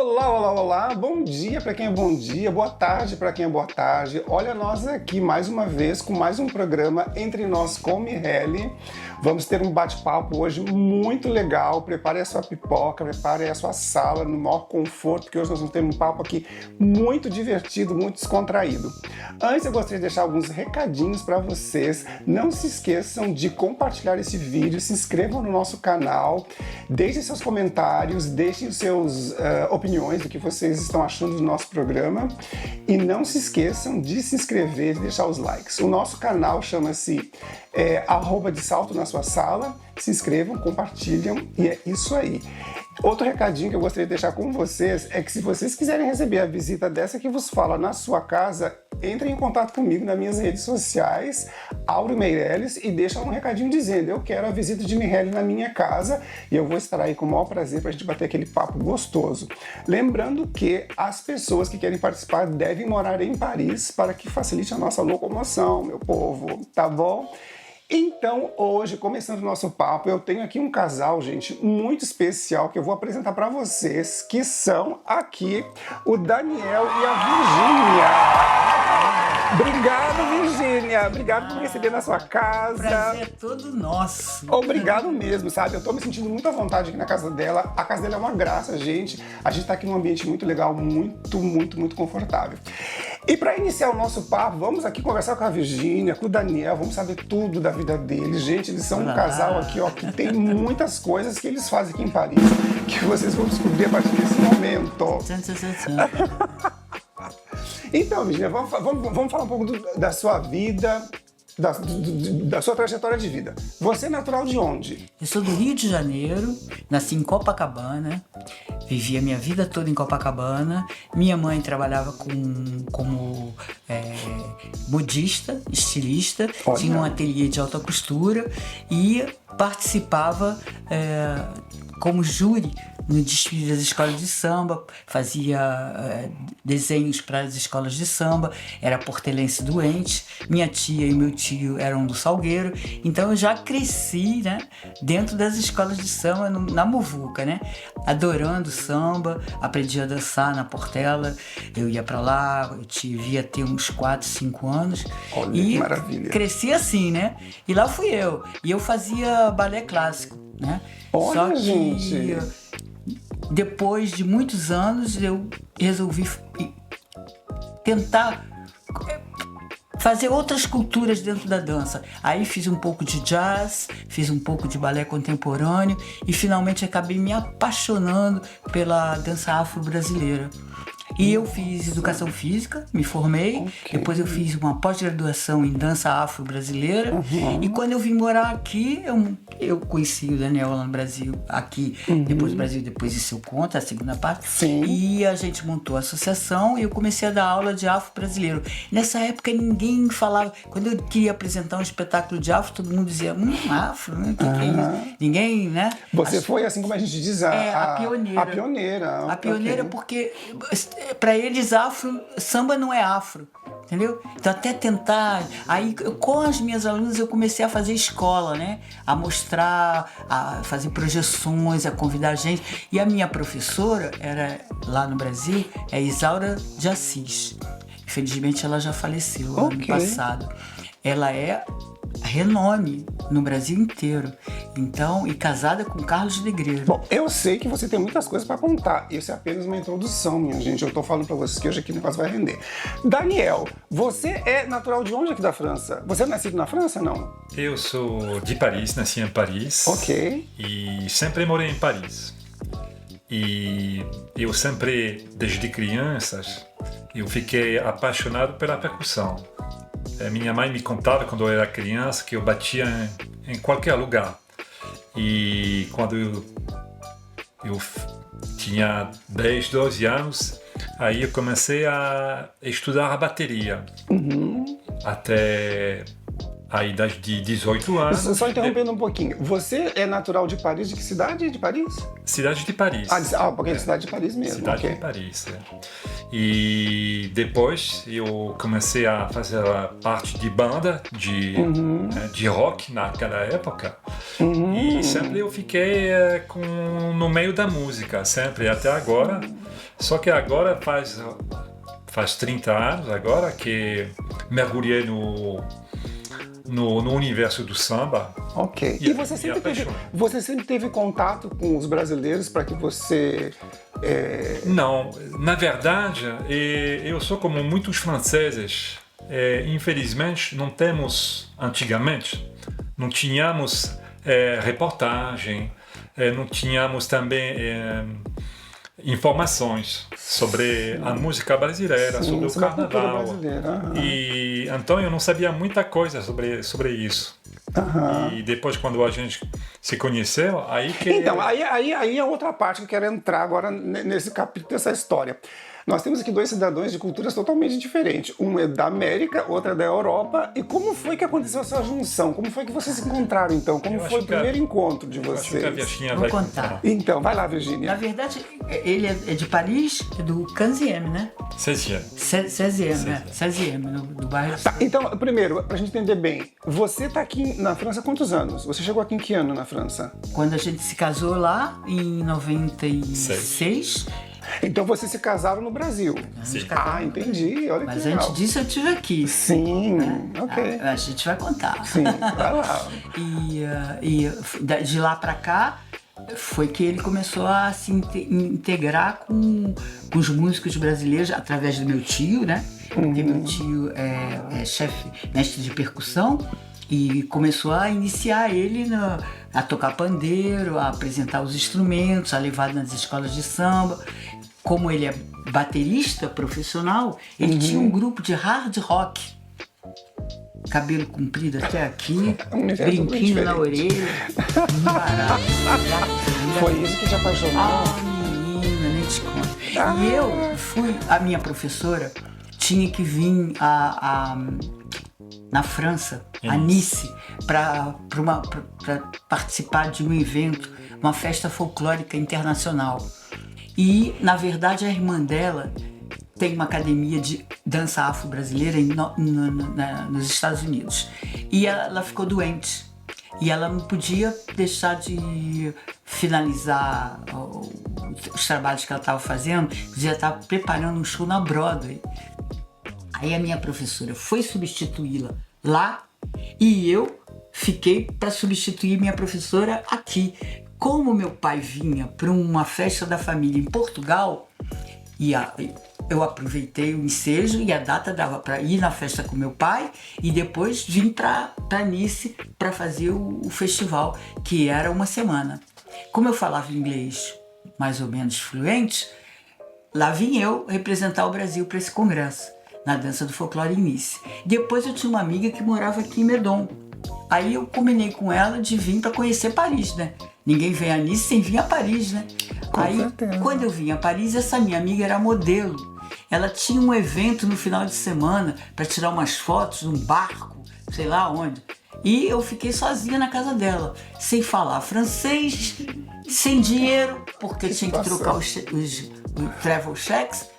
Olá, olá, olá, bom dia para quem é bom dia, boa tarde para quem é boa tarde. Olha nós aqui mais uma vez com mais um programa Entre Nós com Michele. Vamos ter um bate-papo hoje muito legal. Prepare a sua pipoca, prepare a sua sala no maior conforto, porque hoje nós vamos ter um papo aqui muito divertido, muito descontraído. Antes eu gostaria de deixar alguns recadinhos para vocês. Não se esqueçam de compartilhar esse vídeo, se inscrevam no nosso canal, deixem seus comentários, deixem os seus opiniões do que vocês estão achando do nosso programa e não se esqueçam de se inscrever e deixar os likes. O nosso canal chama-se @de salto na sua sala. Se inscrevam, compartilham e é isso aí. Outro recadinho que eu gostaria de deixar com vocês é que se vocês quiserem receber a visita dessa que vos fala na sua casa, entrem em contato comigo nas minhas redes sociais, Auro Meirelles, e deixa um recadinho dizendo: eu quero a visita de Michele na minha casa e eu vou estar aí com o maior prazer para a gente bater aquele papo gostoso. Lembrando que as pessoas que querem participar devem morar em Paris para que facilite a nossa locomoção, meu povo, tá bom? Então, hoje, começando o nosso papo, eu tenho aqui um casal, gente, muito especial que eu vou apresentar para vocês, que são aqui o Daniel e a Virgínia. Obrigado, Virgínia. Obrigado por me receber na sua casa. Prazer é todo nosso. Obrigado mesmo, sabe? Eu tô me sentindo muito à vontade aqui na casa dela. A casa dela é uma graça, gente. A gente tá aqui num ambiente muito legal, muito confortável. E para iniciar o nosso papo, vamos aqui conversar com a Virgínia, com o Daniel, vamos saber tudo da vida deles. Gente, eles são um casal aqui, ó, que tem muitas coisas que eles fazem aqui em Paris, que vocês vão descobrir a partir desse momento. Então, Virgínia, vamos falar um pouco da sua vida, da sua trajetória de vida. Você é natural de onde? Eu sou do Rio de Janeiro, nasci em Copacabana, vivi a minha vida toda em Copacabana. Minha mãe trabalhava como modista, estilista, tinha um ateliê de alta costura e participava como júri no desfile das escolas de samba, fazia desenhos para as escolas de samba, era portelense doente, minha tia e meu tio eram do Salgueiro, então eu já cresci, né, dentro das escolas de samba, na muvuca, né, adorando samba, aprendi a dançar na Portela, eu ia para lá, eu devia ter uns 4, 5 anos. Olha, e que maravilha. Cresci assim, né, e lá fui eu, e eu fazia balé clássico, né. Olha, só que gente. Depois de muitos anos, eu resolvi tentar fazer outras culturas dentro da dança. Aí fiz um pouco de jazz, fiz um pouco de balé contemporâneo e finalmente acabei me apaixonando pela dança afro-brasileira. E eu fiz educação física, me formei, depois eu fiz uma pós-graduação em dança afro-brasileira, e quando eu vim morar aqui, eu conheci o Daniel lá no Brasil, aqui, depois do Brasil, depois isso eu conto, a segunda parte. Sim. E a gente montou a associação e eu comecei a dar aula de afro-brasileiro. Nessa época ninguém falava, quando eu queria apresentar um espetáculo de afro, todo mundo dizia, afro, né? O que é isso? Ninguém, né? Você foi, assim como a gente diz, a pioneira. A pioneira. A pioneira porque, para eles, samba não é afro, entendeu? Então até tentar, aí com as minhas alunas eu comecei a fazer escola, né? A mostrar, a fazer projeções, a convidar a gente. E a minha professora, era lá no Brasil, é Isaura de Assis. Infelizmente ela já faleceu ano passado. Ela é renome no Brasil inteiro. Então, e casada com Carlos Negreiro. Bom, eu sei que você tem muitas coisas para contar. Isso é apenas uma introdução, minha gente. Eu tô falando para vocês que hoje aqui o negócio vai render. Daniel, você é natural de onde aqui da França? Você é nascido na França, não? Eu sou de Paris, nasci em Paris. Ok. E sempre morei em Paris. E eu sempre, desde crianças, eu fiquei apaixonado pela percussão. Minha mãe me contava quando eu era criança que eu batia em qualquer lugar. E quando eu tinha 10, 12 anos, aí eu comecei a estudar a bateria. Até à idade de 18 anos. Só interrompendo um pouquinho. Você é natural de Paris? De que cidade de Paris? Cidade de Paris. Porque é cidade de Paris mesmo. Cidade de Paris. E depois eu comecei a fazer parte de banda de rock naquela época. E sempre eu fiquei no meio da música, sempre, até agora. Só que agora faz 30 anos agora que mergulhei no universo do samba. Ok. E você sempre teve contato com os brasileiros para que você... Não, na verdade, eu sou como muitos franceses. Infelizmente, antigamente, não tínhamos reportagem, não tínhamos também informações sobre a música brasileira, sobre o carnaval. E então eu não sabia muita coisa sobre isso. E depois, quando a gente se conheceu, aí que... Então, aí é outra parte que eu quero entrar agora nesse capítulo dessa história. Nós temos aqui 2 cidadãos de culturas totalmente diferentes. Um é da América, outro é da Europa. E como foi que aconteceu essa junção? Como foi que vocês se encontraram, então? Como foi o primeiro encontro de vocês? Eu acho que a Virginia vai contar. Então, vai lá, Virginia. Na verdade, ele é de Paris, do 15e, né? 16e, do bairro. Tá, então, primeiro, pra gente entender bem, você tá aqui na França há quantos anos? Você chegou aqui em que ano na França? Quando a gente se casou lá, em 96. Então vocês se casaram no Brasil? Sim. Entendi. Olha Mas que legal. antes disso eu estive aqui. Sim, ok. A gente vai contar. Sim, vai lá. E de lá pra cá foi que ele começou a se integrar com os músicos brasileiros através do meu tio, né? Porque meu tio é mestre de percussão. E começou a iniciar ele a tocar pandeiro, a apresentar os instrumentos, a levar nas escolas de samba. Como ele é baterista profissional, ele tinha um grupo de hard rock. Cabelo comprido até aqui, brinquinho na orelha. Barato. Foi isso que te apaixonou? Menina, nem te conto. E eu a minha professora tinha que vir na França, a Nice, para participar de um evento, uma festa folclórica internacional. E, na verdade, a irmã dela tem uma academia de dança afro-brasileira nos Estados Unidos. E ela ficou doente. E ela não podia deixar de finalizar os trabalhos que ela estava fazendo, já estava preparando um show na Broadway. Aí a minha professora foi substituí-la lá e eu fiquei para substituir minha professora aqui. Como meu pai vinha para uma festa da família em Portugal, eu aproveitei o ensejo e a data dava para ir na festa com meu pai e depois vim para Nice para fazer o festival, que era uma semana. Como eu falava inglês mais ou menos fluente, lá vim eu representar o Brasil para esse congresso, na dança do folclore em Nice. Depois eu tinha uma amiga que morava aqui em Meudon. Aí eu combinei com ela de vir para conhecer Paris, né? Ninguém vem a Nice sem vir a Paris, né? Aí, quando eu vim a Paris, essa minha amiga era modelo. Ela tinha um evento no final de semana para tirar umas fotos num barco, sei lá onde. E eu fiquei sozinha na casa dela, sem falar francês, sem dinheiro, porque tinha que trocar os travel checks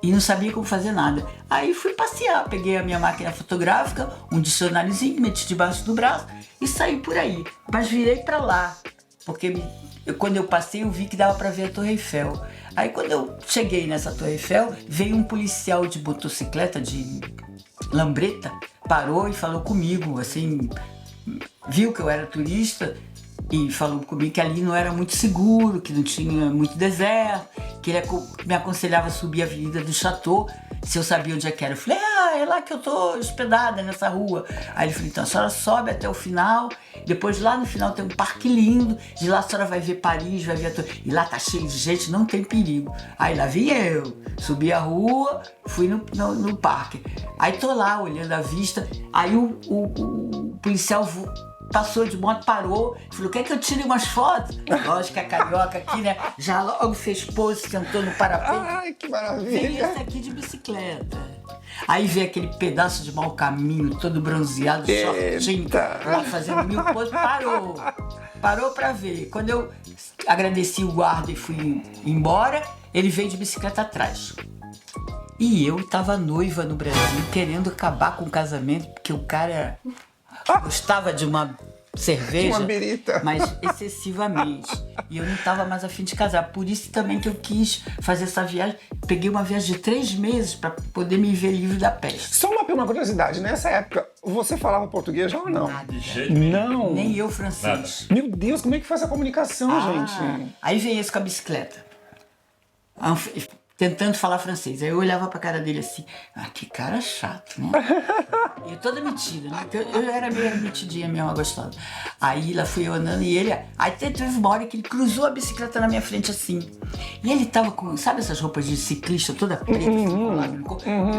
e não sabia como fazer nada. Aí fui passear, peguei a minha máquina fotográfica, um dicionáriozinho, meti debaixo do braço e saí por aí. Mas virei para lá, porque quando eu passei eu vi que dava para ver a Torre Eiffel. Aí quando eu cheguei nessa Torre Eiffel, veio um policial de motocicleta, de lambreta, parou e falou comigo, assim, viu que eu era turista e falou comigo que ali não era muito seguro, que não tinha muito deserto, que ele me aconselhava a subir a Avenida do Chateau, se eu sabia onde é que era. Eu falei, é lá que eu tô hospedada, nessa rua. Aí ele falou, então a senhora sobe até o final, depois lá no final tem um parque lindo, de lá a senhora vai ver Paris, vai ver a Torre, e lá tá cheio de gente, não tem perigo. Aí lá vim eu, subi a rua, fui no parque. Aí tô lá olhando a vista, aí o policial passou de moto, parou, falou, quer que eu tire umas fotos? Lógico que a carioca aqui, né, já logo fez pose, sentou no parapeito. Ai, que maravilha! Veio esse aqui de bicicleta. Aí vê aquele pedaço de mau caminho, todo bronzeado, shortinho, lá fazendo 1000 poses. Parou pra ver. Quando eu agradeci o guarda e fui embora, ele veio de bicicleta atrás. E eu tava noiva no Brasil, querendo acabar com o casamento, porque o cara gostava de uma cerveja, uma birita, mas excessivamente. E eu não tava mais a fim de casar. Por isso também que eu quis fazer essa viagem. Peguei uma viagem de 3 meses para poder me ver livre da peste. Só uma curiosidade, nessa época, você falava português já ou não? Nada. Não. Nem eu francês. Meu Deus, como é que faz a comunicação, gente? Aí veio esse com a bicicleta. Tentando falar francês. Aí eu olhava pra cara dele assim, que cara chato, né? E eu toda metida, né? Eu era meio metidinha mesmo, gostosa. Aí lá fui eu andando e ele... Aí teve uma hora que ele cruzou a bicicleta na minha frente assim. E ele tava com, sabe essas roupas de ciclista toda preta,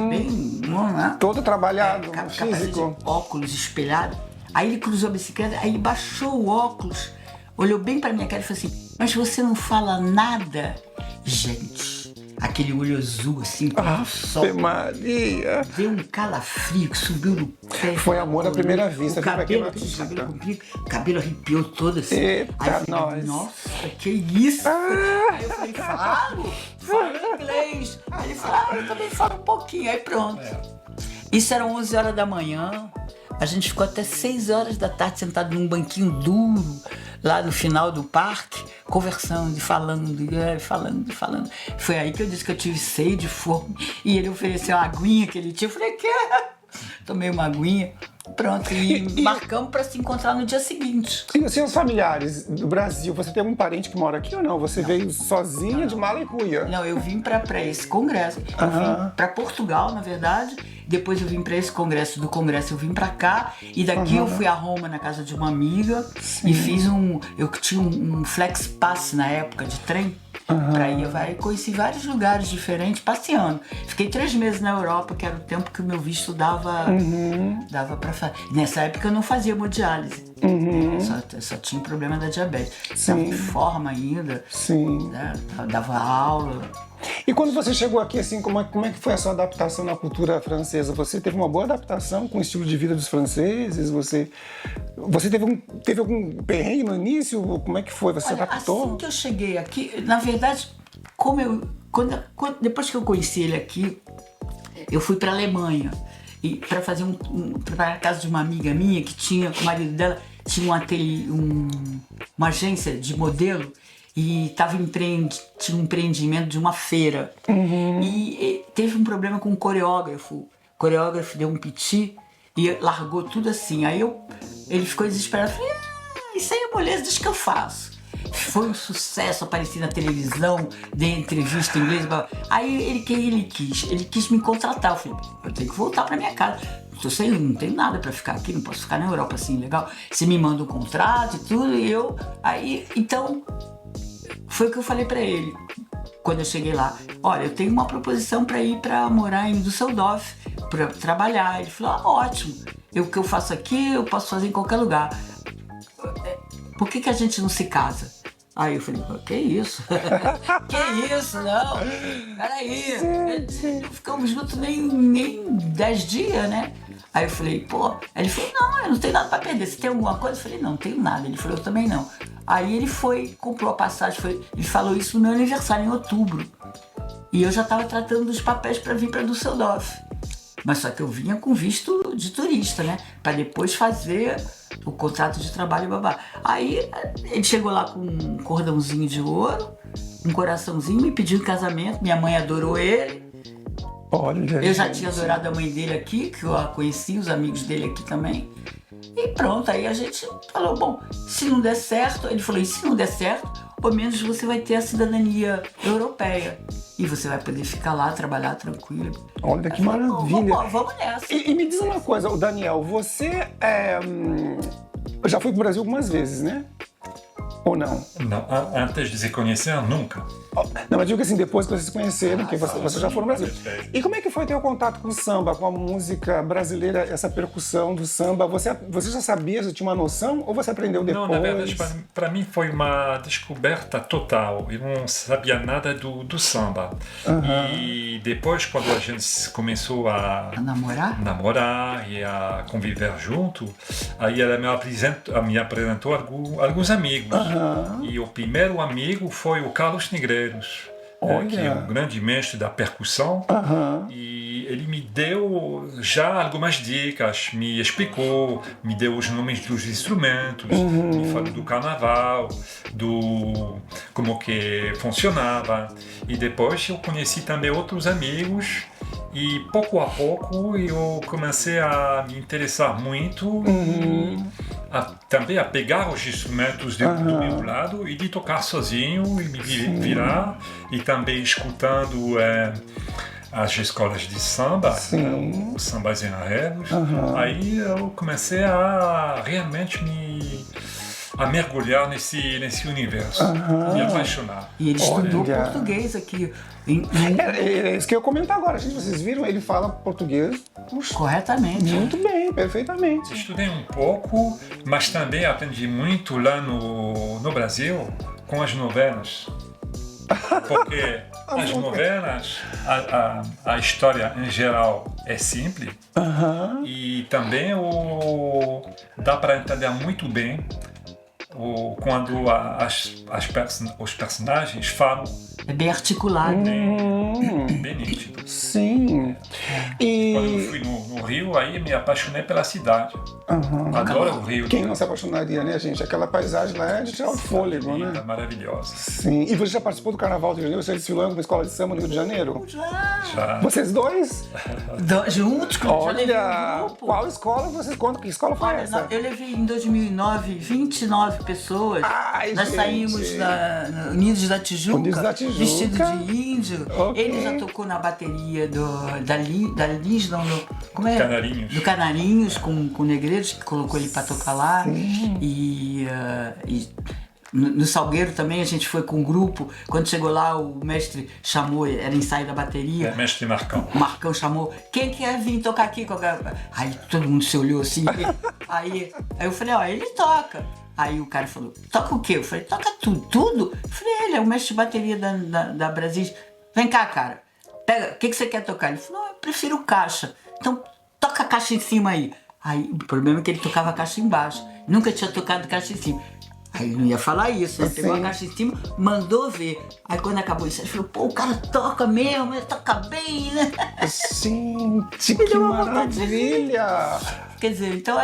bem... Né? Todo trabalhado, físico. Óculos espelhado. Aí ele cruzou a bicicleta, aí baixou o óculos, olhou bem pra minha cara e falou assim, mas você não fala nada? Gente... Aquele olho azul, assim, com o sol. Maria! Deu um calafrio que subiu no pé. Foi amor à primeira vista. O cabelo arrepiou todo assim. Eita, aí eu falei, nossa, que isso? Aí eu falei, falo inglês. Aí ele falou, eu também falo um pouquinho. Aí pronto. Isso eram 11 horas da manhã. A gente ficou até 6 horas da tarde sentado num banquinho duro, lá no final do parque, conversando, falando. Foi aí que eu disse que eu tive sede, fome, e ele ofereceu uma aguinha que ele tinha. Eu falei, quer? Tomei uma aguinha, pronto, e marcamos para se encontrar no dia seguinte. E os seus familiares do Brasil, você tem um parente que mora aqui ou não? Você veio sozinha de mala e cuia? Não, eu vim para esse congresso. Eu vim para Portugal, na verdade. Depois eu vim para esse congresso. Do congresso eu vim para cá. E daqui eu fui a Roma, na casa de uma amiga. Sim. E fiz eu tinha um flex pass na época de trem. Pra ir, conheci vários lugares diferentes, passeando. Fiquei 3 meses na Europa, que era o tempo que o meu visto dava pra fazer. Nessa época eu não fazia hemodiálise. Só tinha problema da diabetes. Estava em forma ainda. Sim. Né? Dava aula. E quando você chegou aqui, assim, como é que foi a sua adaptação na cultura francesa? Você teve uma boa adaptação com o estilo de vida dos franceses? Você teve algum perrengue no início? Como é que foi? Você adaptou? Assim que eu cheguei aqui, na verdade, depois que eu conheci ele aqui, eu fui para a Alemanha e para fazer para a casa de uma amiga minha que tinha, o marido dela tinha um ateliê, uma agência de modelo. E tinha um empreendimento de uma feira. E teve um problema com o coreógrafo. O coreógrafo deu um piti e largou tudo assim. Aí ele ficou desesperado. Falei, isso aí é moleza, deixa que eu faço. Foi um sucesso, apareci na televisão, dei entrevista em inglês. Aí ele quis me contratar. Eu falei, eu tenho que voltar pra minha casa. Não tenho nada pra ficar aqui, não posso ficar na Europa assim, legal. Você me manda um contrato e tudo, e eu... Então... Foi o que eu falei pra ele quando eu cheguei lá. Olha, eu tenho uma proposição pra ir pra morar em Düsseldorf, pra trabalhar. Ele falou, ótimo. O que eu faço aqui, eu posso fazer em qualquer lugar. Por que a gente não se casa? Aí eu falei, que isso? Que isso? Não. Peraí. Não ficamos juntos nem 10 dias, né? Aí eu falei, Aí ele falou, não, eu não tenho nada pra perder. Você tem alguma coisa? Eu falei, não tenho nada. Ele falou, eu também não. Aí ele comprou a passagem, ele falou isso no meu aniversário, em outubro. E eu já estava tratando dos papéis para vir para Düsseldorf. Mas só que eu vinha com visto de turista, né? Para depois fazer o contrato de trabalho e babá. Aí ele chegou lá com um cordãozinho de ouro, um coraçãozinho, me pediu em casamento. Minha mãe adorou ele. Olha, eu já tinha adorado a mãe dele aqui, que eu a conheci, os amigos dele aqui também. E pronto, aí a gente falou, bom, se não der certo, ele falou, e se não der certo, ao menos você vai ter a cidadania europeia. E você vai poder ficar lá, trabalhar tranquilo. Olha que maravilha. Vamos nessa. E me diz uma coisa, o Daniel, você já foi pro Brasil algumas vezes, né? Ou não? Não, antes de se conhecer, nunca. Não, mas digo que assim, depois que vocês se conheceram, que vocês já foram no Brasil. E como é que foi ter o contato com o samba, com a música brasileira, essa percussão do samba? Você já sabia, você tinha uma noção ou você aprendeu depois? Não, na verdade, para mim foi uma descoberta total. Eu não sabia nada do samba. E depois, quando a gente começou a namorar e a conviver junto, aí ela me apresentou alguns amigos. E o primeiro amigo foi o Carlos Negreiros, que é um grande mestre da percussão, e ele me deu já algumas dicas, me explicou, me deu os nomes dos instrumentos, me falou do carnaval, como que funcionava, e depois eu conheci também outros amigos, e pouco a pouco eu comecei a me interessar muito também a pegar os instrumentos do meu lado e de tocar sozinho e me virar, e também escutando as escolas de samba, os sambas em arregos. Aí eu comecei a realmente a mergulhar nesse universo, me apaixonar. E ele estudou português aqui. É isso que eu comento agora. Gente, vocês viram? Ele fala português corretamente. Muito bem, perfeitamente. Estudei um pouco, mas também aprendi muito lá no Brasil com as novelas. Porque as novelas, a história em geral é simples, e também dá para entender muito bem quando os personagens falam. É bem articulado. Bem nítido. Sim. E quando eu fui no Rio, aí me apaixonei pela cidade. Adoro o Rio. Quem não se apaixonaria, né, gente? Aquela paisagem lá é de tirar o fôlego, né? Maravilhosa. Sim. E você já participou do Carnaval do Rio de Janeiro? Você desfilou em alguma escola de samba no Rio de Janeiro? Já. Vocês dois? Juntos, Olha, qual escola vocês contam? Que escola foi essa? Eu levei em 2009 29 pessoas. Nós saímos no Unidos da Tijuca, vestido de índio. Ele já tocou na bateria da Lins, como é? Canarinhos. Do Canarinhos, com Negreiros, que colocou ele para tocar lá. E no Salgueiro também a gente foi com um grupo. Quando chegou lá, o mestre chamou, era ensaio da bateria. O mestre Marcão. O Marcão chamou, quem quer vir tocar aqui com a... Aí todo mundo se olhou assim. Aí eu falei, ele toca. Aí o cara falou, toca o quê? Eu falei, toca tudo? Eu falei, ele é o mestre de bateria da Brasis. Vem cá, cara, pega, o que você quer tocar? Ele falou, eu prefiro caixa. Então toca a caixa em cima aí. Aí o problema é que ele tocava a caixa embaixo. Nunca tinha tocado caixa em cima. Aí ele não ia falar isso, né? Pegou a caixa em cima, mandou ver. Aí quando acabou isso, ele falou, pô, o cara toca mesmo, ele toca bem, né? Gente, que maravilha! Quer dizer, então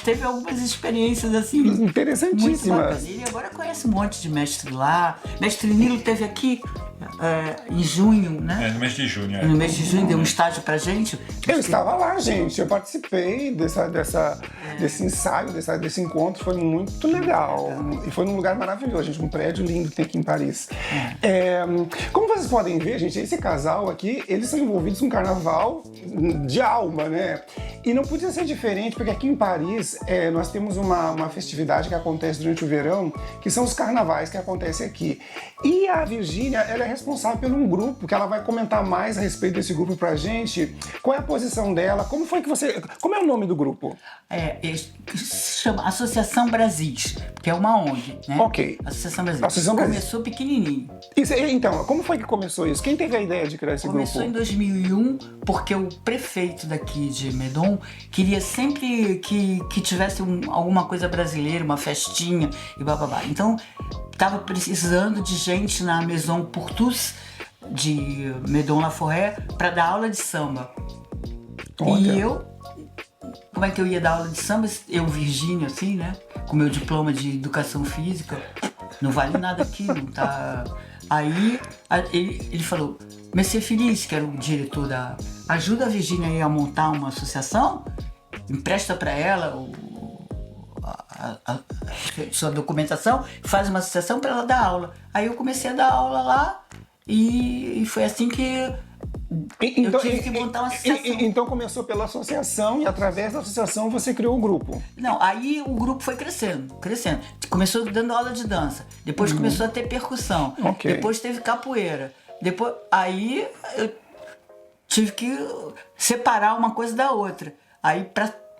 teve algumas experiências assim interessantíssimas. Muito bacanas. Ele agora conhece um monte de mestre lá. Mestre Nilo esteve aqui em junho, né? No mês de junho. No mês de junho deu um estágio pra gente. Eu estava lá, gente. Eu participei desse ensaio, desse encontro. Foi muito legal. E foi num lugar maravilhoso, gente. Um prédio lindo que tem aqui em Paris. Como vocês podem ver, gente, esse casal aqui, eles são envolvidos com carnaval de alma, né? E não podia ser diferente, porque aqui em Paris nós temos uma festividade que acontece durante o verão, que são os carnavais que acontecem aqui. E a Virgínia, ela é responsável por um grupo, que ela vai comentar mais a respeito desse grupo pra gente. Qual é a posição dela? Como é o nome do grupo? Se chama Associação Brasis, que é uma ONG, né? Ok. Associação Brasis. Associação Brasis. Começou pequenininho. Então, como foi que começou isso? Quem teve a ideia de criar esse grupo? Começou em 2001, porque o prefeito daqui de Meudon queria sempre que tivesse alguma coisa brasileira, uma festinha e bababá. Então, estava precisando de gente na Maison pour tous de Meudon La Forêt para dar aula de samba. Olha. E eu, como é que eu ia dar aula de samba? Eu, Virgínia, assim, né? Com meu diploma de educação física, não vale nada aqui, não tá... Aí ele falou, Monsieur Feliz, que era o diretor ajuda a Virgínia aí a montar uma associação, empresta para ela sua documentação, faz uma associação para ela dar aula. Aí eu comecei a dar aula lá e foi assim que Eu tive que montar uma associação. Então começou pela associação e através da associação você criou o grupo. Não, aí o grupo foi crescendo. Começou dando aula de dança, depois começou a ter percussão, depois teve capoeira, depois aí eu tive que separar uma coisa da outra. Aí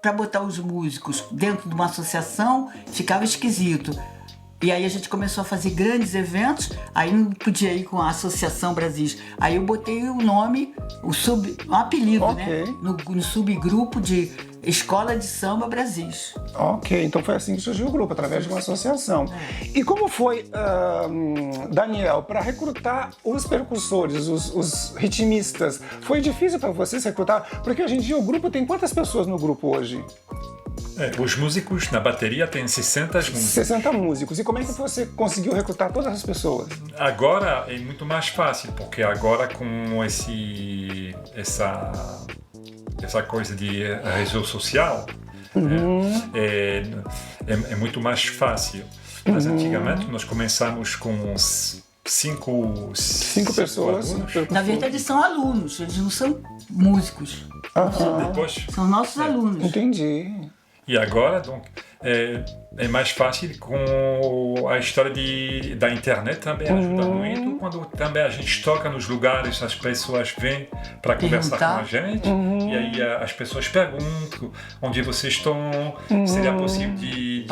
para botar os músicos dentro de uma associação ficava esquisito. E aí a gente começou a fazer grandes eventos, aí não podia ir com a Associação Brasis. Aí eu botei o nome, um apelido, né? No subgrupo de Escola de Samba Brasis. Ok, então foi assim que surgiu o grupo, através de uma associação. E como foi, Daniel, para recrutar os percussores, os ritmistas? Foi difícil para vocês recrutar? Porque hoje em dia o grupo tem quantas pessoas no grupo hoje? Os músicos na bateria têm 60 músicos. 60 músicos. E como é que você conseguiu recrutar todas as pessoas? Agora é muito mais fácil, porque agora com essa coisa de rede social é muito mais fácil. Mas antigamente nós começamos com cinco pessoas. Alunos. Na verdade são alunos, eles não são músicos. Depois, são nossos alunos. Entendi. E agora, donc, é mais fácil com a história da internet também ajuda muito. Quando também a gente toca nos lugares, as pessoas vêm para conversar com a gente e aí as pessoas perguntam onde vocês estão, seria possível de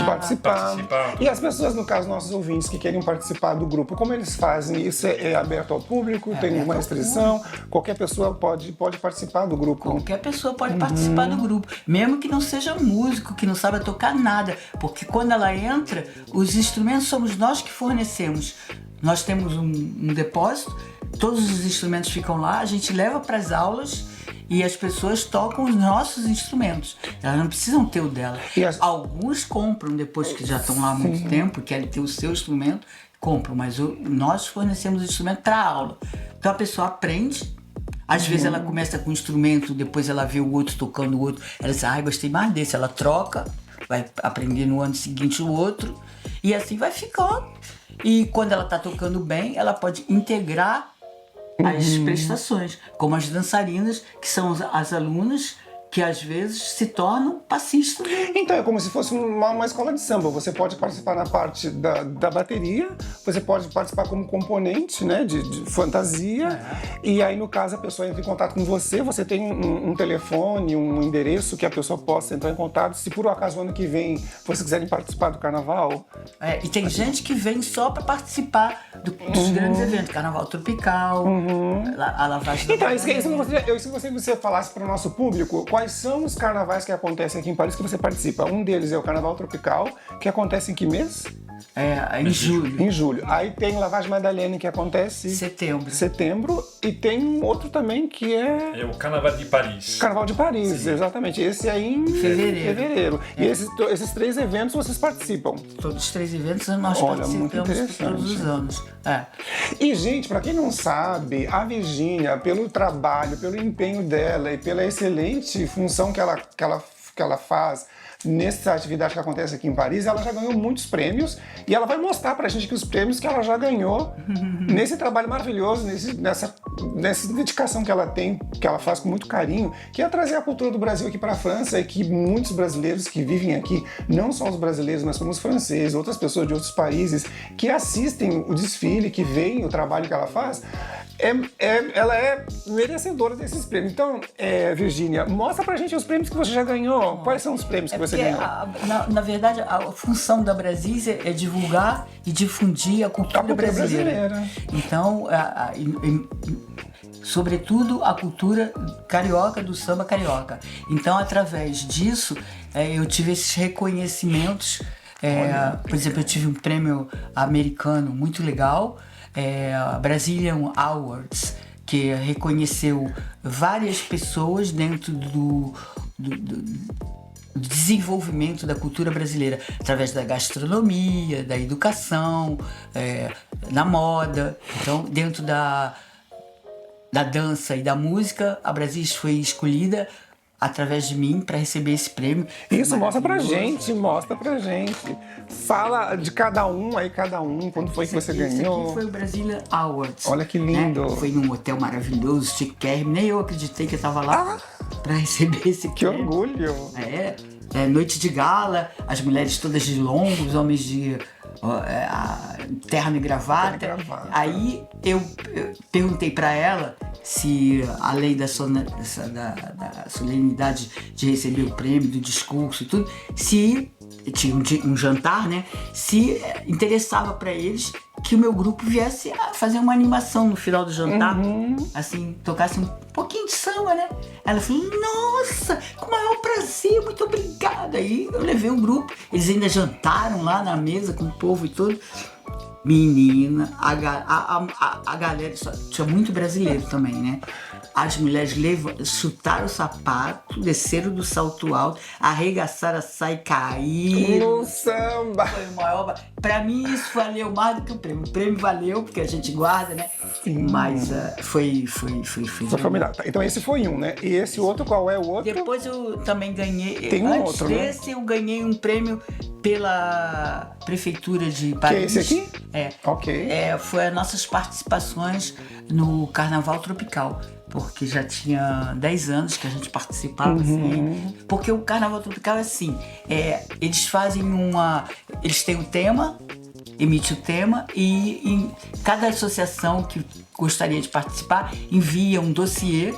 participar. E as pessoas, no caso, nossos ouvintes que querem participar do grupo, como eles fazem? Isso é aberto ao público? Tem alguma restrição? Qualquer pessoa pode participar do grupo? Qualquer pessoa pode participar do grupo, mesmo que não seja músico, que não saiba tocar nada. Porque quando ela entra, os instrumentos somos nós que fornecemos. Nós temos um depósito, todos os instrumentos ficam lá, a gente leva para as aulas e as pessoas tocam os nossos instrumentos. Elas não precisam ter o dela. Alguns compram depois que já estão lá há muito tempo, querem ter o seu instrumento, compram, mas nós fornecemos o instrumento para a aula. Então a pessoa aprende. Às vezes ela começa com um instrumento, depois ela vê o outro tocando o outro, ela diz, gostei mais desse, ela troca, vai aprender no ano seguinte o outro, e assim vai ficando. E quando ela está tocando bem, ela pode integrar as prestações, como as dançarinas, que são as alunas, que às vezes se tornam passistas. Então é como se fosse uma escola de samba. Você pode participar na parte da bateria, você pode participar como componente, né, de fantasia, e aí no caso a pessoa entra em contato com você, você tem um telefone, um endereço que a pessoa possa entrar em contato, se por um acaso ano que vem vocês quiserem participar do carnaval. E tem gente que vem só para participar dos grandes eventos, Carnaval Tropical, a lavagem da Então, isso que você falasse para o nosso público, quais são os carnavais que acontecem aqui em Paris que você participa? Um deles é o Carnaval Tropical, que acontece em que mês? Em julho. Em julho. Aí tem Lavagem Madeleine, que acontece em setembro. E tem um outro também que é o Carnaval de Paris. Carnaval de Paris, exatamente. Esse aí em fevereiro. E esses 3 eventos vocês participam? Todos os 3 eventos nós participamos todos os anos. E, gente, para quem não sabe, a Virgínia, pelo trabalho, pelo empenho dela e pela excelente função que ela faz nessa atividade que acontece aqui em Paris, ela já ganhou muitos prêmios e ela vai mostrar pra gente que os prêmios que ela já ganhou nesse trabalho maravilhoso, nessa dedicação que ela tem, que ela faz com muito carinho, que é trazer a cultura do Brasil aqui pra França, e que muitos brasileiros que vivem aqui, não só os brasileiros, mas como os franceses, outras pessoas de outros países, que assistem o desfile, que veem o trabalho que ela faz, ela é merecedora desses prêmios. Então, Virgínia, mostra pra gente os prêmios que você já ganhou. Quais são os prêmios que você ganhou? Na verdade, a função da Brasis é divulgar e difundir a cultura brasileira. Então, sobretudo a cultura carioca, do samba carioca. Então, através disso, eu tive esses reconhecimentos. Por exemplo, eu tive um prêmio americano muito legal, Brazilian Awards, que reconheceu várias pessoas dentro do desenvolvimento da cultura brasileira, através da gastronomia, da educação, na moda. Então, dentro da dança e da música, a Brasis foi escolhida através de mim para receber esse prêmio. Isso, mostra pra gente. Fala de cada um, quando foi que você ganhou. Esse aqui foi o Brazilian Awards. Olha que lindo. Né? Foi num hotel maravilhoso, chiquérrimo. Nem eu acreditei que eu tava lá para receber esse Que prêmio. orgulho. Noite de gala, as mulheres todas de longo, os homens de terno e gravata. Aí eu perguntei para ela se, além da solenidade de receber o prêmio, do discurso e tudo, se tinha um jantar, né? Se interessava para eles que o meu grupo viesse a fazer uma animação no final do jantar, assim, tocasse um pouquinho de samba, né? Ela falou, nossa, com o maior prazer, muito obrigada. Aí eu levei o grupo, eles ainda jantaram lá na mesa com o povo e tudo. Menina, a galera, tinha muito brasileiro também, né? As mulheres chutaram o sapato, desceram do salto alto, arregaçaram a saia e caíram. No samba! Foi o maior. Pra mim, isso valeu mais do que o prêmio. O prêmio valeu, porque a gente guarda, né? Sim. Mas foi formidável. Então esse foi um, né? E esse outro, qual é o outro? Depois eu também ganhei. Tem um antes outro, desse, né? Eu ganhei um prêmio pela Prefeitura de Paris. Que é esse aqui? Ok. Foi as nossas participações no Carnaval Tropical. Porque já tinha 10 anos que a gente participava, assim. Porque o Carnaval Tropical é assim, eles fazem eles têm o tema, emite o tema, e cada associação que gostaria de participar envia um dossiê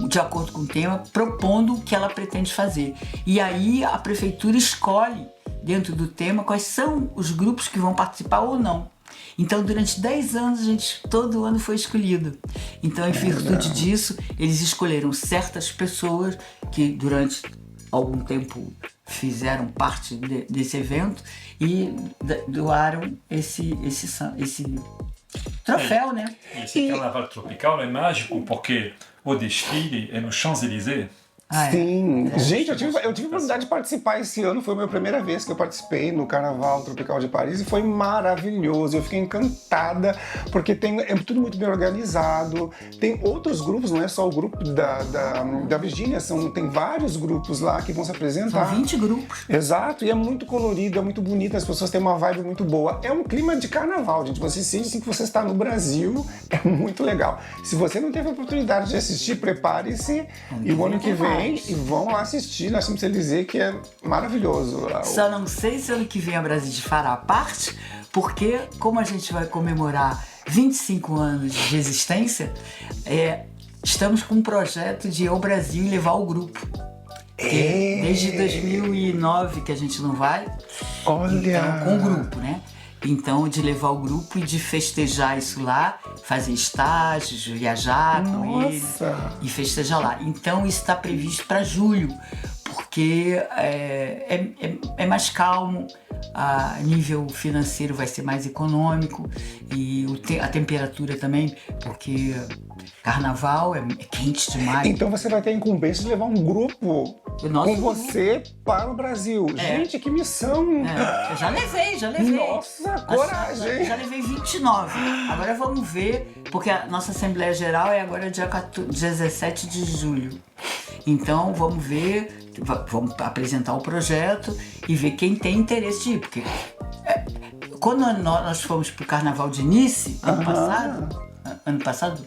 de acordo com o tema, propondo o que ela pretende fazer. E aí a prefeitura escolhe, dentro do tema, quais são os grupos que vão participar ou não. Então, durante 10 anos, todo ano foi escolhido. Então, em virtude disso, eles escolheram certas pessoas que, durante algum tempo, fizeram parte desse evento e doaram esse troféu, né? E esse Carnaval Tropical é mágico porque o desfile é no Champs-Élysées. Sim, gente, eu tive a oportunidade de participar esse ano, foi a minha primeira vez que eu participei no Carnaval Tropical de Paris e foi maravilhoso, eu fiquei encantada, porque é tudo muito bem organizado, tem outros grupos, não é só o grupo da Virgínia, tem vários grupos lá que vão se apresentar. São 20 grupos. Exato, e é muito colorido, é muito bonito, as pessoas têm uma vibe muito boa, é um clima de carnaval, gente, você sente assim que você está no Brasil, é muito legal. Se você não teve a oportunidade de assistir, prepare-se e o ano que vem e vão lá assistir na Champs-Élysées, que é maravilhoso. Só não sei se ano que vem a Brasil fará parte, porque como a gente vai comemorar 25 anos de existência, estamos com um projeto de ir ao Brasil e levar o grupo. Desde 2009 que a gente não vai. Olha! Então, com o grupo, né? Então, de levar o grupo e de festejar isso lá, fazer estágios, viajar com ele e festejar lá. Então, isso está previsto para julho, porque é mais calmo, a nível financeiro vai ser mais econômico e a temperatura também, porque carnaval é quente demais. Então você vai ter a incumbência de levar um grupo com você para o Brasil. Gente, que missão! Eu já levei. Nossa, coragem! Já levei 29. Agora vamos ver, porque a nossa Assembleia Geral é agora dia 17 de julho. Então vamos ver, vamos apresentar o projeto e ver quem tem interesse de ir. Porque quando nós fomos para o Carnaval de Nice, ano passado,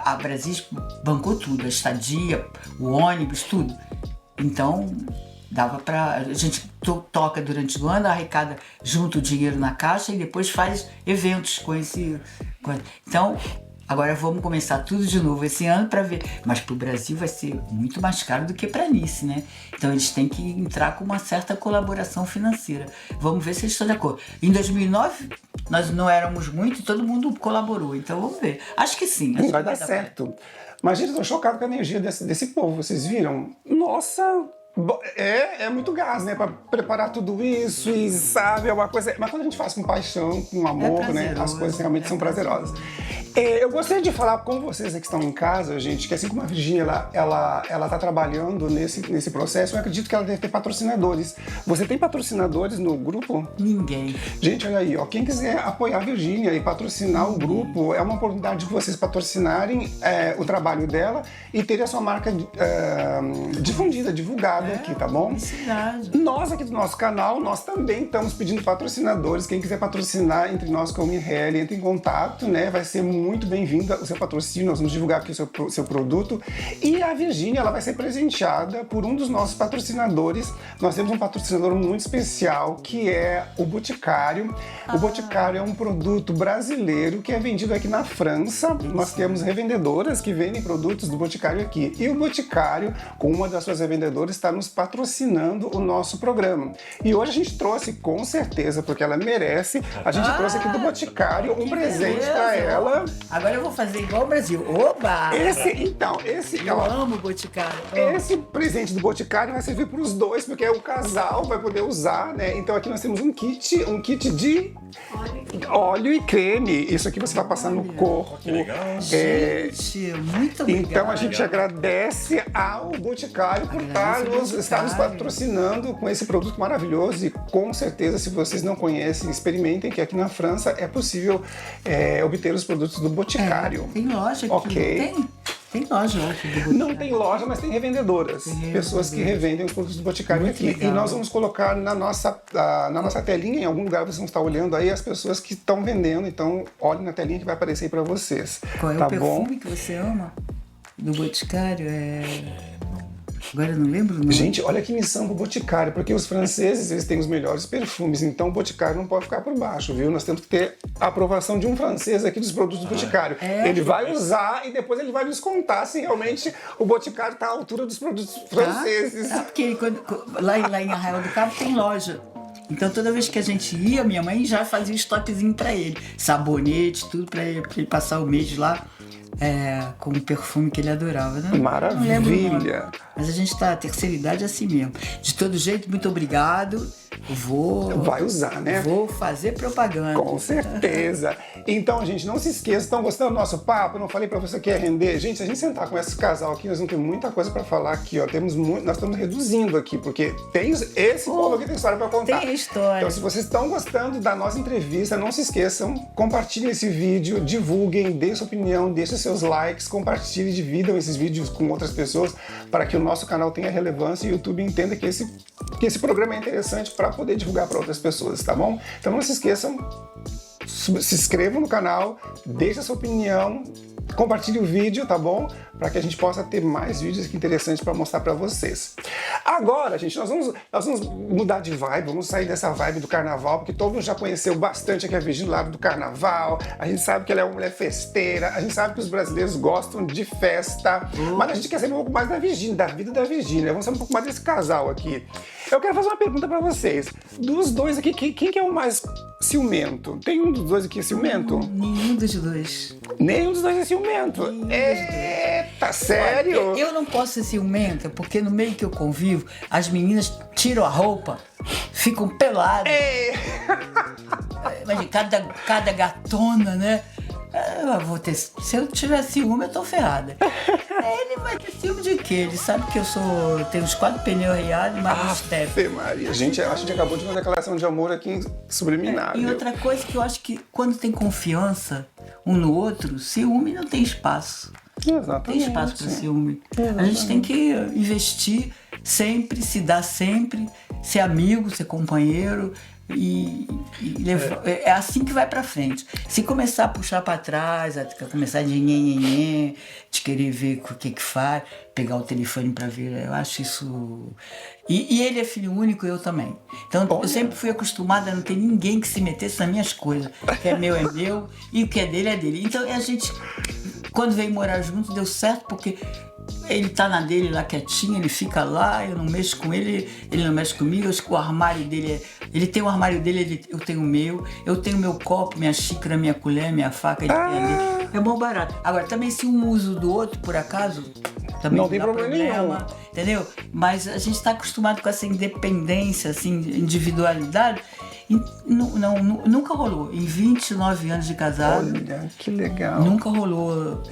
a Brasil bancou tudo, a estadia, o ônibus, tudo. Então, dava pra... A gente toca durante o ano, arrecada junto o dinheiro na caixa e depois faz eventos com esse... Então, agora vamos começar tudo de novo esse ano para ver. Mas pro Brasil vai ser muito mais caro do que para Nice, né? Então eles têm que entrar com uma certa colaboração financeira. Vamos ver se eles estão de acordo. Em 2009, nós não éramos muito e todo mundo colaborou. Então vamos ver. Acho que sim. Vai dar certo. Mas, gente, eu tô chocado com a energia desse povo. Vocês viram? Nossa... É muito gás, né? Pra preparar tudo isso e, sabe, é uma coisa... Mas quando a gente faz com paixão, com amor, né? As coisas realmente são prazerosas. Eu gostaria de falar com vocês que estão em casa, gente, que assim como a Virgínia, ela tá trabalhando nesse processo, eu acredito que ela deve ter patrocinadores. Você tem patrocinadores no grupo? Ninguém. Gente, olha aí, ó, quem quiser apoiar a Virgínia e patrocinar o grupo, é uma oportunidade de vocês patrocinarem o trabalho dela e terem a sua marca difundida, divulgada aqui, tá bom? Felicidade. Nós aqui do nosso canal, nós também estamos pedindo patrocinadores. Quem quiser patrocinar entre nós com o Mihaly, entre em contato, né? Vai ser muito bem-vindo o seu patrocínio, nós vamos divulgar aqui o seu produto. E a Virgínia, ela vai ser presenteada por um dos nossos patrocinadores. Nós temos um patrocinador muito especial, que é o Boticário. O Boticário é um produto brasileiro que é vendido aqui na França. Nós temos revendedoras que vendem produtos do Boticário aqui. E o Boticário, com uma das suas revendedoras, está nos patrocinando o nosso programa. E hoje a gente trouxe, com certeza, porque ela merece, a gente trouxe aqui do Boticário um presente para ela. Agora eu vou fazer igual o Brasil. Oba! Eu amo o Boticário. Esse presente do Boticário vai servir para os dois, porque o casal vai poder usar, né? Então aqui nós temos um kit de óleo e creme. Isso aqui você vai passar no corpo. Que legal. Gente, muito obrigada. Então a gente agradece ao Boticário por estar nos patrocinando com esse produto maravilhoso. E com certeza, se vocês não conhecem, experimentem, que aqui na França é possível obter os produtos do Boticário. Tem loja aqui, ok? Tem loja aqui do Boticário. Não tem loja, mas tem revendedoras. Pessoas que revendem os produtos do Boticário Muito aqui. legal. E nós vamos colocar na nossa telinha, em algum lugar vocês vão estar olhando aí, as pessoas que estão vendendo. Então, olhem na telinha que vai aparecer aí pra vocês. Qual é tá o perfume bom? que você ama do Boticário? Agora eu não lembro o nome. Gente, olha que missão pro Boticário, porque os franceses, eles têm os melhores perfumes, então o Boticário não pode ficar por baixo, viu? Nós temos que ter a aprovação de um francês aqui dos produtos do Boticário. Ele vai usar e depois ele vai nos contar se realmente o Boticário está à altura dos produtos franceses. Porque lá em Arraial do Cabo tem loja. Então toda vez que a gente ia, minha mãe já fazia um estoquezinho pra ele. Sabonete, tudo pra ele passar o mês lá. Com o perfume que ele adorava, né? Maravilha! Não lembro o nome, mas a gente tá, a terceira idade é assim mesmo. De todo jeito, muito obrigado. Vai usar, né? Vou fazer propaganda. Com certeza. Então, gente, não se esqueça, estão gostando do nosso papo? Eu não falei pra você que ia render? Gente, se a gente sentar com esse casal aqui, nós vamos ter muita coisa pra falar aqui, ó. Nós estamos reduzindo aqui, porque tem esse povo aqui tem história pra contar. Tem história. Então, se vocês estão gostando da nossa entrevista, não se esqueçam, compartilhem esse vídeo, divulguem, deem sua opinião, deixem seus likes, compartilhem, dividam esses vídeos com outras pessoas para que o nosso canal tenha relevância e o YouTube entenda que esse programa é interessante para poder divulgar para outras pessoas, tá bom? Então não se esqueçam, se inscrevam no canal, deixem a sua opinião, compartilhe o vídeo, tá bom? Para que a gente possa ter mais vídeos aqui interessantes para mostrar para vocês. Agora, gente, nós vamos mudar de vibe, vamos sair dessa vibe do carnaval, porque todo mundo já conheceu bastante aqui a Virgínia lá do carnaval, a gente sabe que ela é uma mulher festeira, a gente sabe que os brasileiros gostam de festa, mas a gente quer saber um pouco mais da Virgínia, da vida da Virgínia, vamos saber um pouco mais desse casal aqui. Eu quero fazer uma pergunta para vocês. Dos dois aqui, quem que é o mais ciumento? Tem um dos dois aqui ciumento? Nenhum dos dois. Nenhum dos dois é ciumento? Eita, sério? Olha, eu não posso ser ciumenta, porque no meio que eu convivo, as meninas tiram a roupa, ficam peladas. Imagina, cada gatona, né? Se eu tiver ciúme, eu tô ferrada. Ele vai ter ciúme de quê? Ele sabe que eu tenho uns 4 pneus arriados e mais um step. Maria, gente, a gente acabou de uma declaração de amor aqui subliminar. E outra coisa que eu acho que quando tem confiança um no outro, ciúme não tem espaço. Exatamente. Tem espaço para ciúme. A gente tem que investir sempre, se dar sempre, ser amigo, ser companheiro. É assim que vai pra frente. Se começar a puxar pra trás, começar de querer ver o que faz, pegar o telefone pra ver, eu acho isso. E ele é filho único, eu também. Então eu sempre fui acostumada a não ter ninguém que se metesse nas minhas coisas. O que é meu e o que é dele. Então a gente, quando veio morar junto, deu certo, porque ele tá na dele lá quietinho, ele fica lá, eu não mexo com ele, ele não mexe comigo. Acho que o armário dele ele tem o armário dele, eu tenho o meu, eu tenho meu copo, minha xícara, minha colher, minha faca, ele tem a dele. É bom barato. Agora, também se um usa do outro, por acaso, também não tem problema nenhum. Entendeu? Mas a gente tá acostumado com essa independência, assim, individualidade. Nunca rolou. Em 29 anos de casado, Olha, que legal. nunca rolou.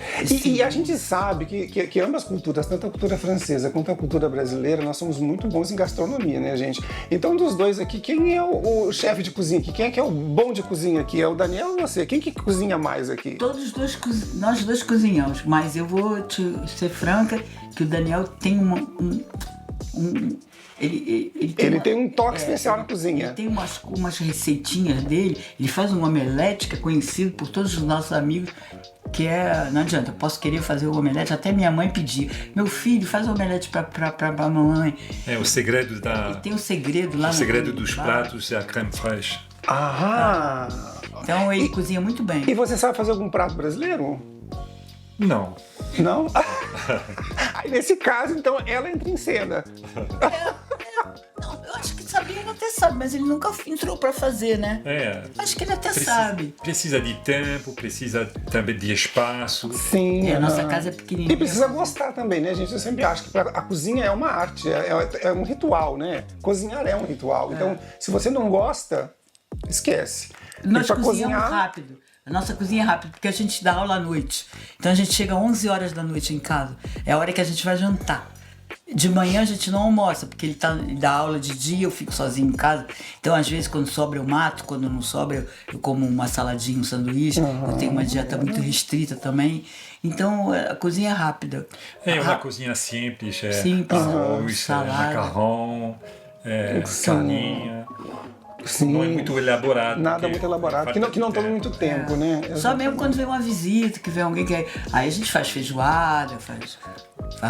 E a gente sabe que ambas culturas, tanto a cultura francesa quanto a cultura brasileira, nós somos muito bons em gastronomia, né, gente? Então, dos dois aqui, quem é o chefe de cozinha aqui? Quem é que é o bom de cozinha aqui? É o Daniel ou você? Quem que cozinha mais aqui? Nós dois cozinhamos, mas eu vou ser franca que o Daniel tem Ele tem um toque especial na cozinha. Ele tem umas receitinhas dele. Ele faz um omelete que é conhecido por todos os nossos amigos, que não adianta, eu posso querer fazer o omelete, até minha mãe pedir. Meu filho, faz o omelete pra mamãe. O segredo Ele tem um segredo lá. O segredo dos pratos é a crème fraîche. Então ele cozinha muito bem. E você sabe fazer algum prato brasileiro? Não. Não? Aí nesse caso, então, ela entra em cena. Eu acho que sabia, ele até sabe, mas ele nunca entrou pra fazer, né? Acho que ele até sabe. Precisa de tempo, precisa também de espaço. Sim. A nossa casa é pequenininha. E precisa gostar também, né, gente? Eu sempre acho que a cozinha é uma arte, é um ritual, né? Cozinhar é um ritual. Então, se você não gosta, esquece. Nós cozinhamos rápido. A nossa cozinha é rápida, porque a gente dá aula à noite. Então a gente chega às 11 horas da noite em casa. É a hora que a gente vai jantar. De manhã a gente não almoça, porque ele dá aula de dia, eu fico sozinho em casa. Então, às vezes, quando sobra eu mato, quando não sobra eu como uma saladinha, um sanduíche. Eu tenho uma dieta muito restrita também. Então, a cozinha é rápida. Uma cozinha simples. Simples, arroz, salada, macarrão, carninha. Sim. Não é muito elaborado. Nada muito elaborado, que não toma muito tempo, né? Só mesmo quando vem uma visita, que vem alguém que... Aí a gente faz feijoada, faz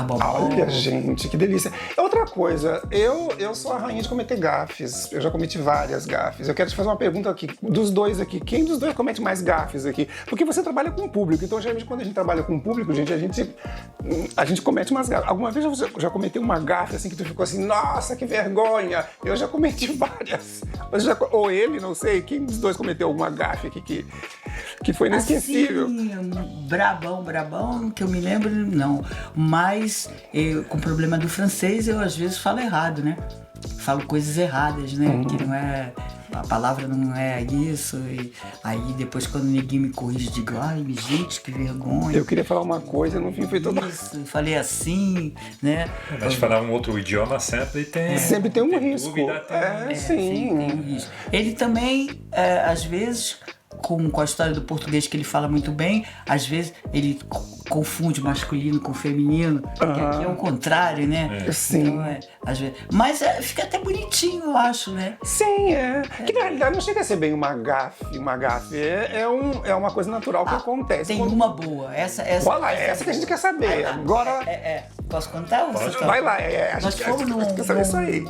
bobó. Olha, gente, que delícia. Outra coisa, eu sou a rainha de cometer gafes. Eu já cometi várias gafes. Eu quero te fazer uma pergunta aqui, dos dois aqui. Quem dos dois comete mais gafes aqui? Porque você trabalha com o público. Então, geralmente, quando a gente trabalha com o público, gente, a gente comete umas gafes. Alguma vez você já cometeu uma gafe assim que tu ficou assim, nossa, que vergonha. Eu já cometi várias. Ou ele, não sei, quem dos dois cometeu alguma gafe aqui que foi inesquecível? Assim, brabão, que eu me lembro, não. Mas, com o problema do francês, eu às vezes falo errado, né? Falo coisas erradas, né? Que não é... A palavra não é isso. E aí, depois, quando ninguém me corrige, digo, ai, gente, que vergonha. Eu queria falar uma coisa, no fim foi tudo... Isso, falei assim, né? Mas falar um outro idioma sempre tem... Sempre tem um risco. Dúvida, sim. Tem um risco. Ele também, às vezes... Com a história do português que ele fala muito bem, às vezes ele confunde masculino com feminino, que aqui é o contrário, né? Sim. Então, às vezes, mas fica até bonitinho, eu acho, né? Sim, Que na realidade não chega a ser bem uma gafe. É uma coisa natural que acontece. Tem uma boa. Essa que a gente quer saber. Agora... Posso contar? Vai lá, Nós fomos quer saber isso aí.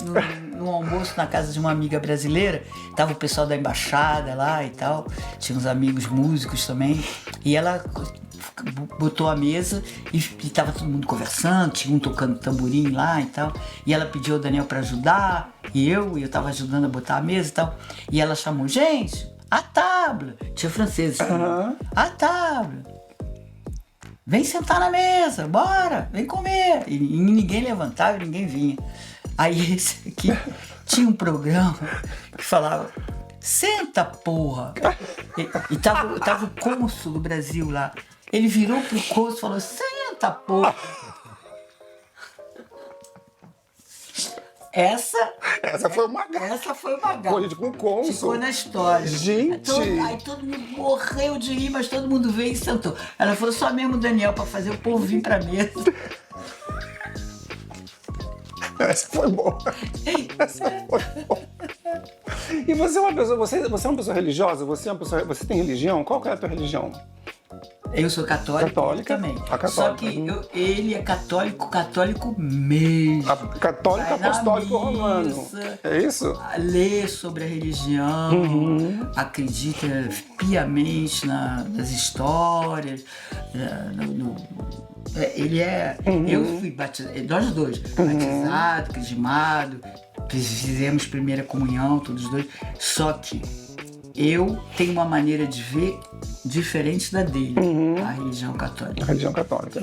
num almoço na casa de uma amiga brasileira, tava o pessoal da embaixada lá e tal, tinha uns amigos músicos também, e ela botou a mesa e tava todo mundo conversando, tinha um tocando tamborim lá e tal, e ela pediu ao Daniel pra ajudar, e eu tava ajudando a botar a mesa e tal, e ela chamou, gente, a table, tinha francês, a table. Vem sentar na mesa, bora, vem comer. E ninguém levantava, ninguém vinha. Aí esse aqui tinha um programa que falava, senta, porra. E tava o cônsul do Brasil lá. Ele virou pro cônsul e falou, senta, porra. Essa foi uma gafe. Coisa com o cônsul. Ficou na história. Gente! Aí todo mundo morreu de rir, mas todo mundo veio e sentou. Ela falou só mesmo o Daniel pra fazer o povo vir pra mesa. Essa foi boa. E você é uma pessoa, você é uma pessoa religiosa? Você tem religião? Qual que é a tua religião? Eu sou católica também. Católica. Só que ele é católico mesmo. Católico apostólico romano. É isso? Lê sobre a religião, acredita piamente nas histórias. Ele é... Eu fui batizado, nós dois, batizado, crismado, fizemos primeira comunhão, todos os dois. Só que eu tenho uma maneira de ver diferente da dele, a religião católica. A religião católica.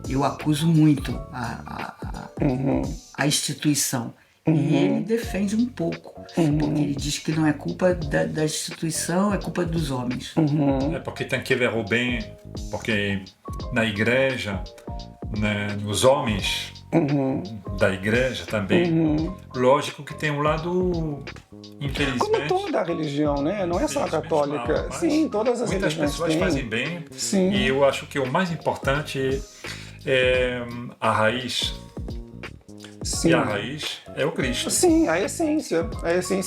Eu acuso muito a instituição. E ele defende um pouco, porque ele diz que não é culpa da instituição, é culpa dos homens. É porque tem que ver o bem, porque na igreja, né, nos homens da igreja também, lógico que tem um lado, infelizmente... Como toda a religião, né? Não é só a católica. Mal, sim, todas as muitas religiões pessoas têm. fazem bem, Sim. e eu acho que o mais importante é a raiz. Sim. E a raiz é o Cristo. Sim, a essência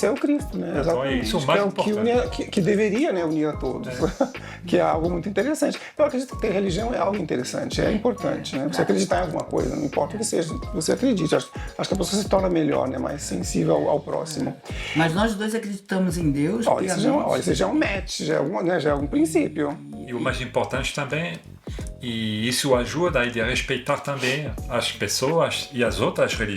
é o Cristo, né? Então é isso o Que mais é o que, que deveria, né, unir a todos, que é algo muito interessante. Eu acredito que ter religião é algo interessante, é importante, né? Você acreditar em alguma coisa, não importa o que seja, você acredite. Acho que a pessoa se torna melhor, né? Mais sensível ao próximo. Mas nós dois acreditamos em Deus. Olha, isso já é um match, já é um princípio. E o mais importante também, e isso ajuda a respeitar também as pessoas e as outras religiões.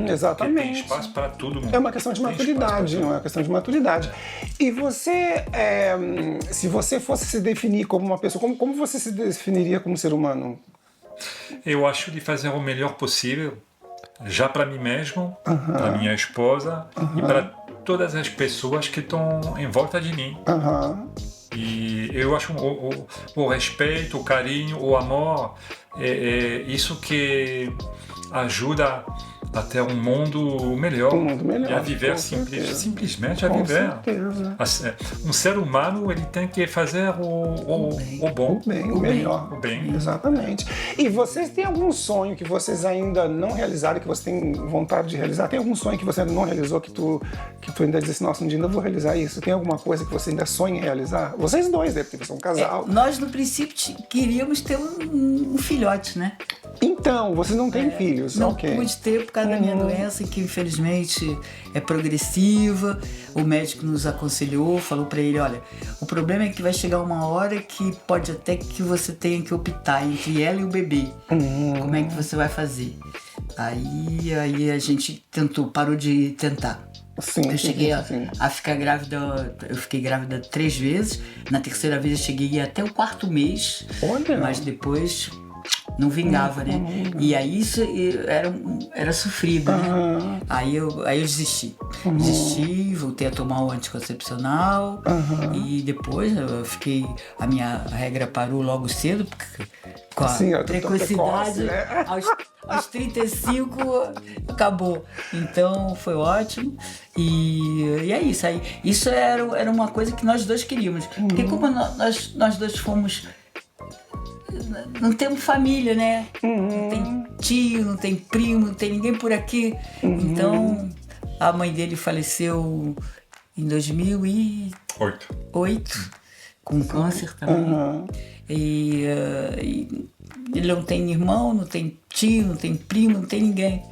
Exatamente. Porque tem espaço para todo mundo. É uma questão de maturidade, não é uma questão de maturidade. E você, se você fosse se definir como uma pessoa, como você se definiria como ser humano? Eu acho de fazer o melhor possível, já para mim mesmo, para minha esposa e para todas as pessoas que estão em volta de mim. E eu acho o respeito, o carinho, o amor, é isso que ajuda a ter um mundo melhor. E a viver simplesmente a com viver. Certeza. Um ser humano, ele tem que fazer o bom. O melhor. O bem. Exatamente. E vocês têm algum sonho que vocês ainda não realizaram, que você tem vontade de realizar? Tem algum sonho que você ainda não realizou, que tu ainda diz assim, nossa, um dia ainda vou realizar isso? Tem alguma coisa que você ainda sonha em realizar? Vocês dois, né? Porque vocês são um casal. Nós, no princípio, queríamos ter um filhote, né? Então, vocês não têm filhos? Não pude ter por causa da minha doença, que infelizmente é progressiva. O médico nos aconselhou, falou pra ele, olha, o problema é que vai chegar uma hora que pode até que você tenha que optar entre ela e o bebê. Como é que você vai fazer? Aí a gente parou de tentar. Sim, eu cheguei a ficar grávida, eu fiquei grávida 3 vezes. Na terceira vez eu cheguei até o 4º mês. Olha. Mas depois não vingava, né? E aí isso era sofrido, né? Aí eu desisti. Desisti, voltei a tomar o anticoncepcional e depois a minha regra parou logo cedo, porque com a precocidade, né? aos 35 acabou. Então foi ótimo. E é isso aí. Isso era uma coisa que nós dois queríamos. Porque como nós dois fomos... Não temos família, né? Não tem tio, não tem primo, não tem ninguém por aqui. Então, a mãe dele faleceu em 2008, com câncer também. E ele não tem irmão, não tem tio, não tem primo, não tem ninguém.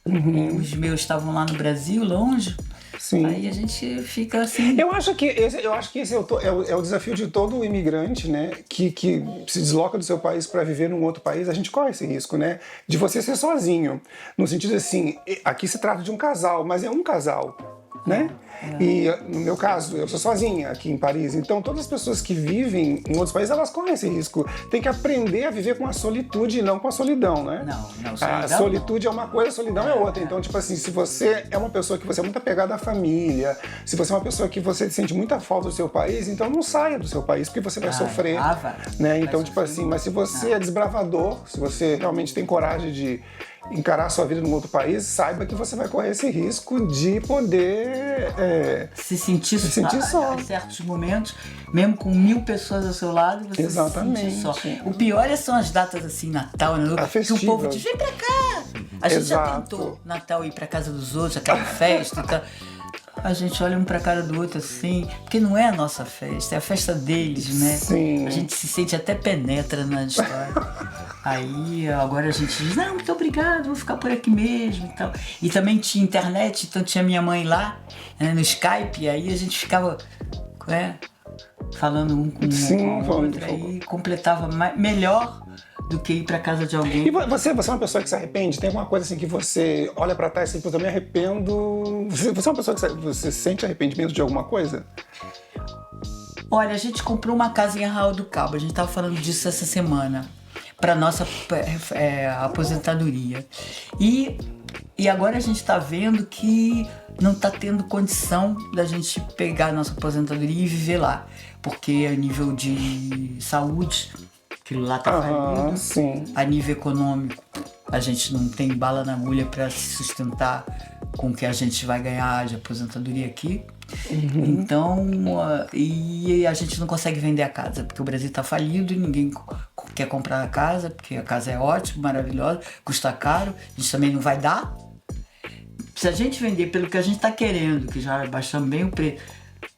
E os meus estavam lá no Brasil, longe. Sim. Aí a gente fica assim... Eu acho que esse é o desafio de todo imigrante, né? Que se desloca do seu país para viver num outro país. A gente corre esse risco, né? De você ser sozinho. No sentido assim, aqui se trata de um casal, mas é um casal, né? E no meu caso, eu sou sozinha aqui em Paris. Então todas as pessoas que vivem em outros países, elas correm esse risco. Tem que aprender a viver com a solitude e não com a solidão, né? Não, a solitude é uma coisa, a solidão é outra. Então, tipo assim, se você é uma pessoa que você é muito apegada à família, se você é uma pessoa que você sente muita falta do seu país, então não saia do seu país, porque você vai sofrer, né? Então, tipo assim, mas se você é desbravador, se você realmente tem coragem de encarar a sua vida num outro país, saiba que você vai correr esse risco de poder se sentir só. Em certos momentos, mesmo com 1000 pessoas ao seu lado, você se sente só. O pior são as datas assim, Natal, né? Que o povo diz, vem pra cá! A gente já tentou Natal ir pra casa dos outros, aquela festa e tal. A gente olha um pra cara do outro assim, porque não é a nossa festa, é a festa deles, né? Sim. A gente se sente até penetra na história. Aí agora a gente diz, não, muito obrigado, vou ficar por aqui mesmo e tal. E também tinha internet, então tinha minha mãe lá, né, no Skype, aí a gente ficava falando um com o outro, aí completava melhor do que ir pra casa de alguém. E você é uma pessoa que se arrepende? Tem alguma coisa assim que você olha pra trás e diz, eu me arrependo? Você é uma pessoa que você sente arrependimento de alguma coisa? Olha, a gente comprou uma casa em Arraial do Cabo, a gente tava falando disso essa semana, pra nossa aposentadoria. E E agora a gente está vendo que não está tendo condição da gente pegar a nossa aposentadoria e viver lá. Porque a nível de saúde, aquilo lá está falido. Sim. A nível econômico, a gente não tem bala na agulha para se sustentar com o que a gente vai ganhar de aposentadoria aqui. Então, e a gente não consegue vender a casa, porque o Brasil está falido e ninguém quer comprar a casa, porque a casa é ótima, maravilhosa, custa caro, a gente também não vai dar. Se a gente vender pelo que a gente está querendo, que já baixamos bem o preço,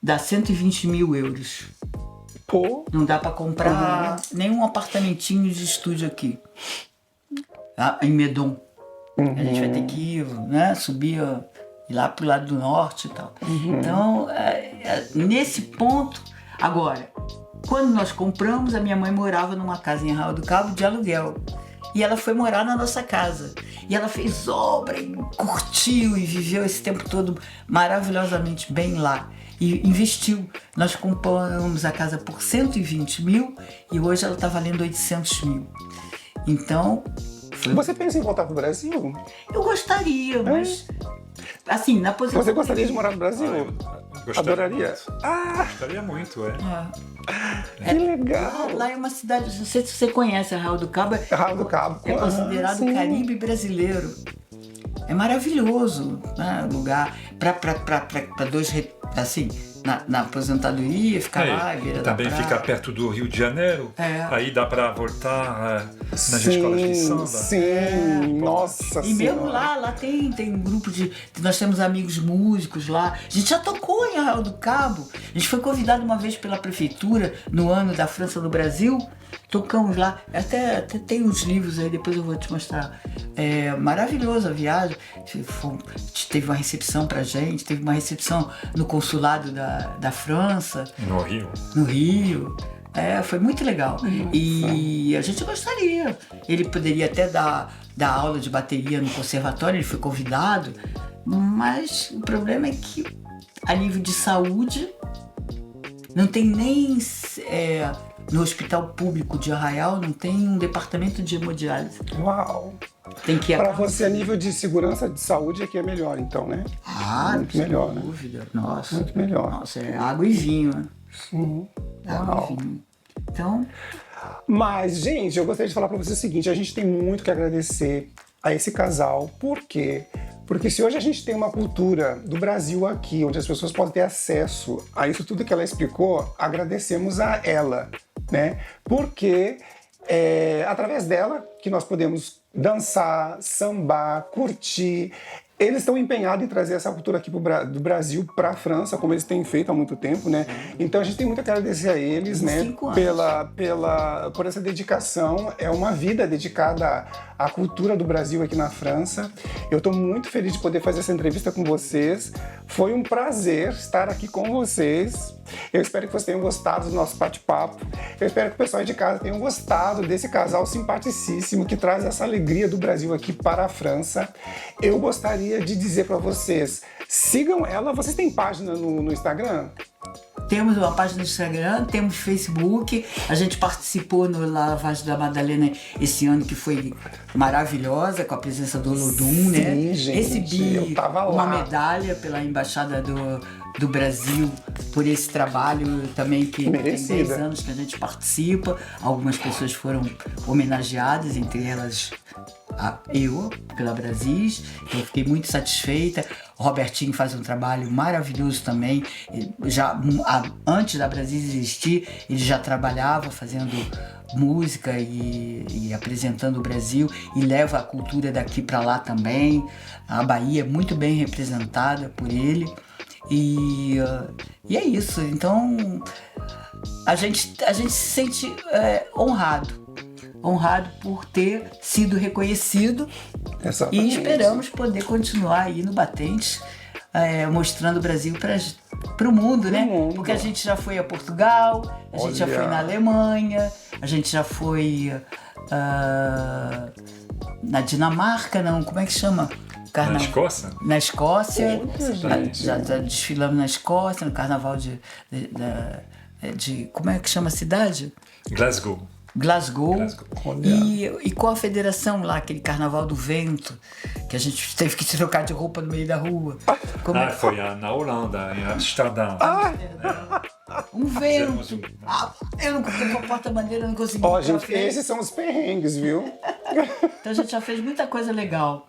dá 120 mil euros. Pô. Não dá para comprar nenhum apartamentinho de estúdio aqui, em Meudon. A gente vai ter que ir, né, subir ir lá pro lado do norte e tal. Então, nesse ponto... Agora, quando nós compramos, a minha mãe morava numa casa em Arraial do Cabo de aluguel. E ela foi morar na nossa casa. E ela fez obra, e curtiu e viveu esse tempo todo maravilhosamente bem lá. E investiu. Nós compramos a casa por 120 mil e hoje ela está valendo 800 mil. Então... Você pensa em voltar pro Brasil? Eu gostaria, mas... Assim, na posição... Você gostaria de morar no Brasil? Adoraria? Muito. Gostaria muito, Que legal! Lá é uma cidade, não sei se você conhece Arraial do Cabo. Arraial do Cabo. É considerado o Caribe brasileiro. É maravilhoso, né, o lugar. Para dois, assim, na aposentadoria, ficar lá, beira da também praia. fica perto do Rio de Janeiro. Aí dá para voltar nas escolas de samba. Sim, nossa E mesmo lá tem um grupo de... Nós temos amigos músicos lá. A gente já tocou em Arraial do Cabo. A gente foi convidado uma vez pela prefeitura, no ano da França no Brasil. Tocamos lá. Até tem uns livros aí, depois eu vou te mostrar. É maravilhosa a viagem. Teve uma recepção pra gente, teve uma recepção no consulado da França. No Rio. No Rio. Foi muito legal. E a gente gostaria. Ele poderia até dar aula de bateria no conservatório, ele foi convidado. Mas o problema é que, a nível de saúde, não tem nem... no hospital público de Arraial não tem um departamento de hemodiálise. Uau! Tem que para você, a nível de segurança de saúde, aqui é melhor, então, né? Muito melhor, sem dúvida. Né? Nossa. Muito melhor. Nossa, é água e vinho, né? Sim. Água e vinho. Então... Mas, gente, eu gostaria de falar para você o seguinte, a gente tem muito que agradecer a esse casal. Por quê? Porque se hoje a gente tem uma cultura do Brasil aqui, onde as pessoas podem ter acesso a isso tudo que ela explicou, agradecemos a ela, né? Porque é através dela que nós podemos dançar, sambar, curtir. Eles estão empenhados em trazer essa cultura aqui do Brasil para a França, como eles têm feito há muito tempo, né? Então a gente tem muito a agradecer a eles, né? Por essa dedicação. É uma vida dedicada à cultura do Brasil aqui na França. Eu estou muito feliz de poder fazer essa entrevista com vocês. Foi um prazer estar aqui com vocês. Eu espero que vocês tenham gostado do nosso bate-papo. Eu espero que o pessoal de casa tenham gostado desse casal simpaticíssimo que traz essa alegria do Brasil aqui para a França. Eu gostaria de dizer para vocês, sigam ela. Vocês têm página no Instagram? Temos uma página no Instagram, temos Facebook. A gente participou no Lavagem da Madalena esse ano, que foi maravilhosa, com a presença do Olodum, né? Gente, recebi uma medalha pela Embaixada do Brasil por esse trabalho também, que tem 10 anos que a gente participa. Algumas pessoas foram homenageadas, entre elas eu, pela Brasis. Eu fiquei muito satisfeita. O Robertinho faz um trabalho maravilhoso também. Já antes da Brasis existir, ele já trabalhava fazendo música e apresentando o Brasil, e leva a cultura daqui para lá também. A Bahia é muito bem representada por ele. E é isso. Então a gente se sente honrado por ter sido reconhecido. Exatamente. E esperamos poder continuar aí no Batente, mostrando o Brasil para o mundo, né? Porque a gente já foi a Portugal, a gente já foi na Alemanha, a gente já foi na Dinamarca, não, como é que chama? Na Escócia? Na Escócia, já desfilamos na Escócia, no carnaval de como é que chama a cidade? Glasgow. E com a federação lá, aquele Carnaval do Vento, que a gente teve que se trocar de roupa no meio da rua. Foi na Holanda, em Amsterdã. Um vento. Fizemos um- Eu não com a porta-bandeira, não consegui. Ó, ir pra gente, frente. esses são os perrengues, viu? Então a gente já fez muita coisa legal.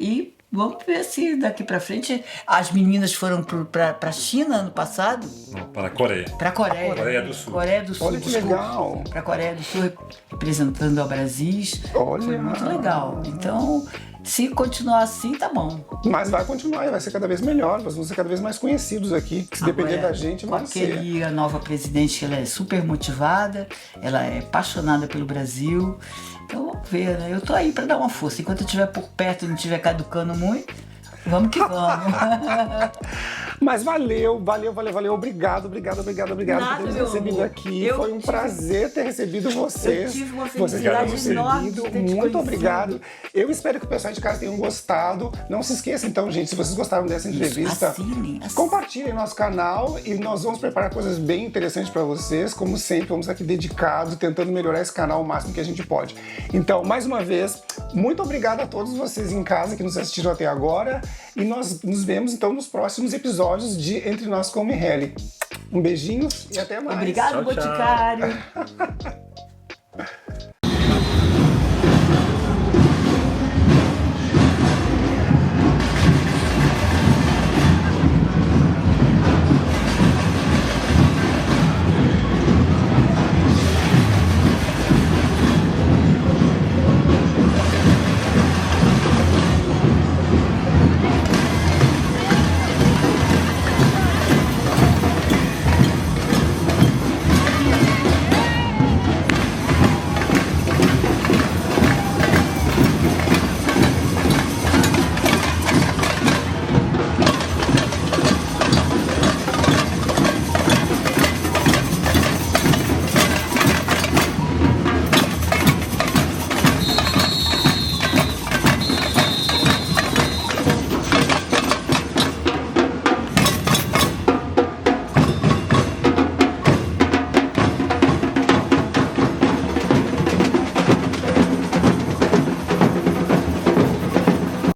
E vamos ver se daqui pra frente as meninas foram pra China ano passado. Não, para a Coreia. Pra Coreia. Coreia do Sul. Coreia do Sul. Olha que desculpa. legal. Pra Coreia do Sul, representando a Brasis. Olha. Foi muito legal. Então, se continuar assim, tá bom. Mas vai continuar e vai ser cada vez melhor. Nós vamos ser cada vez mais conhecidos aqui. Que se depender Agora, da gente, com vai ser. a nova presidente, ela é super motivada, ela é apaixonada pelo Brasil. Então vamos ver, né? Eu tô aí pra dar uma força. Enquanto eu estiver por perto e não estiver caducando muito, vamos que vamos. Mas valeu. Obrigado Nada, por ter nos meu recebido amor. aqui. Eu Foi um tive- prazer ter recebido vocês. Eu tive uma Vocês terem felicidade nos enorme recebido. de ter te Muito conhecido. obrigado. Eu espero que o pessoal de casa tenham gostado. Não se esqueça, então, gente, se vocês gostaram dessa entrevista, Assinem. compartilhem nosso canal e nós vamos preparar coisas bem interessantes para vocês. Como sempre, vamos estar aqui dedicados, tentando melhorar esse canal o máximo que a gente pode. Então, mais uma vez, muito obrigado a todos vocês em casa que nos assistiram até agora e nós nos vemos então nos próximos episódios de Entre Nós com Mihaly. Um beijinho e até mais. Obrigado, Tchau, tchau. Boticário.